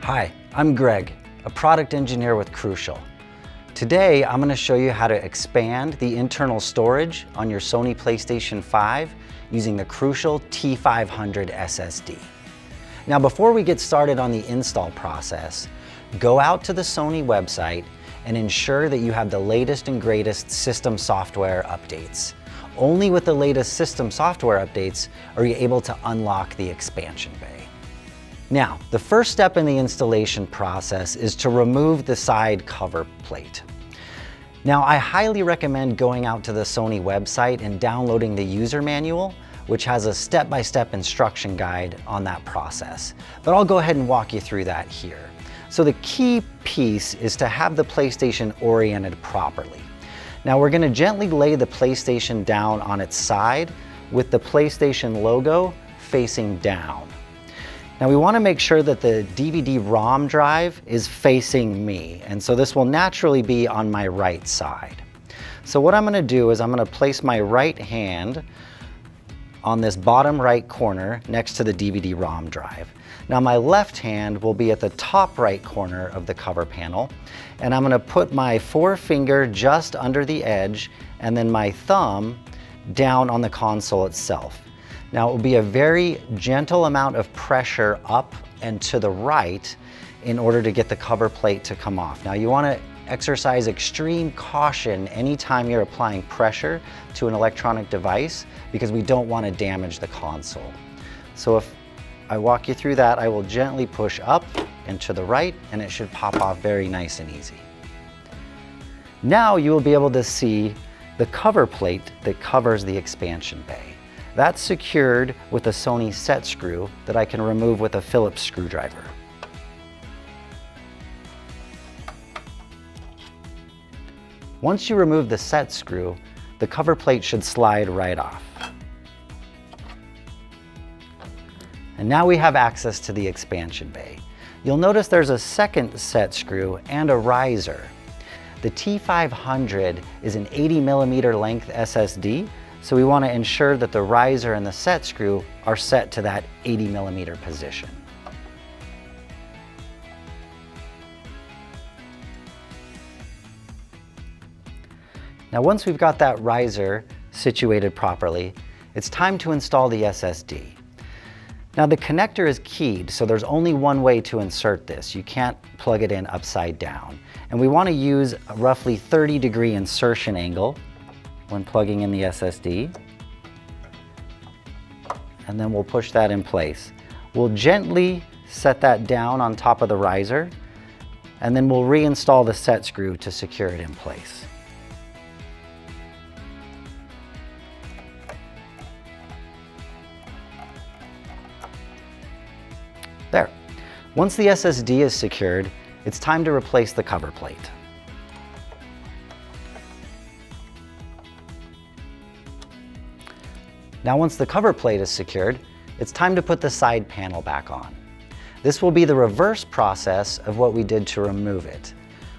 Hi, I'm Greg, a product engineer with Crucial. Today, I'm going to show you how to expand the internal storage on your Sony PlayStation 5 using the Crucial T500 SSD. Now, before we get started on the install process, go out to the Sony website and ensure that you have the latest and greatest system software updates. Only with the latest system software updates are you able to unlock the expansion bay. Now, the first step in the installation process is to remove the side cover plate. Now, I highly recommend going out to the Sony website and downloading the user manual, which has a step-by-step instruction guide on that process. But I'll go ahead and walk you through that here. So the key piece is to have the PlayStation oriented properly. Now, we're going to gently lay the PlayStation down on its side with the PlayStation logo facing down. Now, we want to make sure that the DVD-ROM drive is facing me, and so this will naturally be on my right side. So what I'm going to do is I'm going to place my right hand on this bottom right corner next to the DVD-ROM drive. Now, my left hand will be at the top right corner of the cover panel, and I'm going to put my forefinger just under the edge and then my thumb down on the console itself. Now, it will be a very gentle amount of pressure up and to the right in order to get the cover plate to come off. Now, you want to exercise extreme caution anytime you're applying pressure to an electronic device because we don't want to damage the console. So if I walk you through that, I will gently push up and to the right, and it should pop off very nice and easy. Now you will be able to see the cover plate that covers the expansion bay. That's secured with a Sony set screw that I can remove with a Phillips screwdriver. Once you remove the set screw, the cover plate should slide right off. And now we have access to the expansion bay. You'll notice there's a second set screw and a riser. The T500 is an 80mm length SSD, so we want to ensure that the riser and the set screw are set to that 80mm position. Now, once we've got that riser situated properly, it's time to install the SSD. Now, the connector is keyed, so there's only one way to insert this. You can't plug it in upside down. And we want to use a roughly 30-degree insertion angle when plugging in the SSD. And then we'll push that in place. We'll gently set that down on top of the riser, and then we'll reinstall the set screw to secure it in place. There. Once the SSD is secured, it's time to replace the cover plate. Now, once the cover plate is secured, it's time to put the side panel back on. This will be the reverse process of what we did to remove it.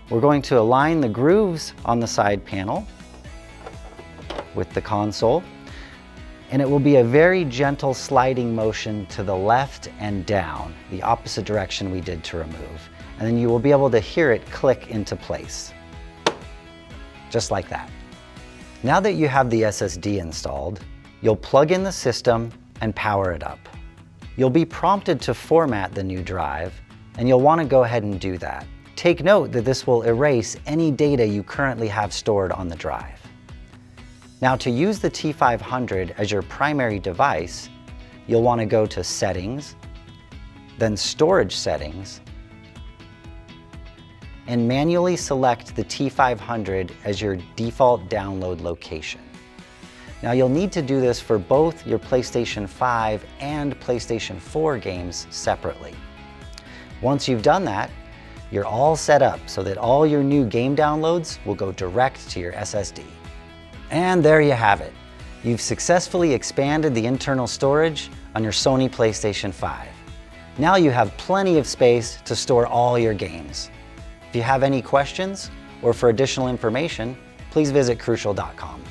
We're going to align the grooves on the side panel with the console, and it will be a very gentle sliding motion to the left and down, the opposite direction we did to remove. And then you will be able to hear it click into place, just like that. Now that you have the SSD installed, you'll plug in the system and power it up. You'll be prompted to format the new drive, and you'll want to go ahead and do that. Take note that this will erase any data you currently have stored on the drive. Now, to use the T500 as your primary device, you'll want to go to Settings, then Storage Settings, and manually select the T500 as your default download location. Now, you'll need to do this for both your PlayStation 5 and PlayStation 4 games separately. Once you've done that, you're all set up so that all your new game downloads will go direct to your SSD. And there you have it. You've successfully expanded the internal storage on your Sony PlayStation 5. Now you have plenty of space to store all your games. If you have any questions or for additional information, please visit Crucial.com.